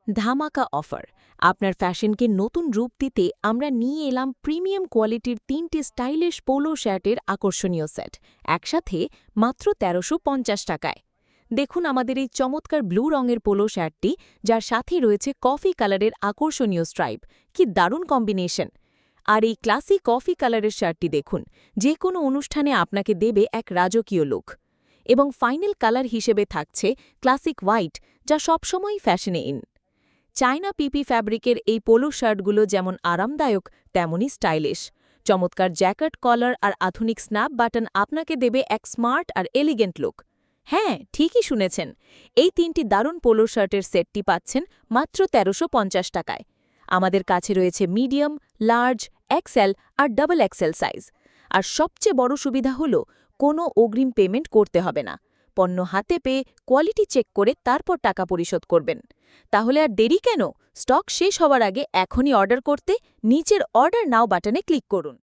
ধামাকা অফার। আপনার ফ্যাশনকে নতুন রূপ দিতে আমরা নিয়ে এলাম প্রিমিয়াম কোয়ালিটির ৩টি স্টাইলিশ পোলো শার্টের আকর্ষণীয় সেট, একসাথে মাত্র ১৩৫০ টাকায়। দেখুন আমাদের এই চমৎকার ব্লু রঙের পোলো শার্টটি, যার সাথে রয়েছে কফি কালারের আকর্ষণীয় স্ট্রাইপ। কি দারুণ কম্বিনেশন! আর এই ক্লাসিক কফি কালারের শার্টটি দেখুন, যে কোনো অনুষ্ঠানে আপনাকে দেবে এক রাজকীয় লুক। এবং ফাইনাল কালার হিসেবে থাকছে ক্লাসিক হোয়াইট, যা সবসময়ই ফ্যাশনে ইন। চায়না পিপি ফ্যাব্রিকের এই পোলো শার্টগুলো যেমন আরামদায়ক, তেমনই স্টাইলিশ। চমৎকার জ্যাকেট, কলার আর আধুনিক স্ন্যাপ বাটন আপনাকে দেবে এক স্মার্ট আর এলিগেন্ট লুক। হ্যাঁ, ঠিকই শুনেছেন, এই ৩টি দারুণ পোলো শার্টের সেটটি পাচ্ছেন মাত্র ১৩৫০ টাকায়। আমাদের কাছে রয়েছে মিডিয়াম, লার্জ, এক্সএল আর ডাবল এক্সএল সাইজ। আর সবচেয়ে বড় সুবিধা হল, কোনো অগ্রিম পেমেন্ট করতে হবে না। পণ্য হাতে পেয়ে কোয়ালিটি চেক করে তারপর টাকা পরিশোধ করবেন। তাহলে আর দেরি কেন? স্টক শেষ হওয়ার আগে এখনই অর্ডার করতে নিচের অর্ডার নাও বাটনে ক্লিক করুন।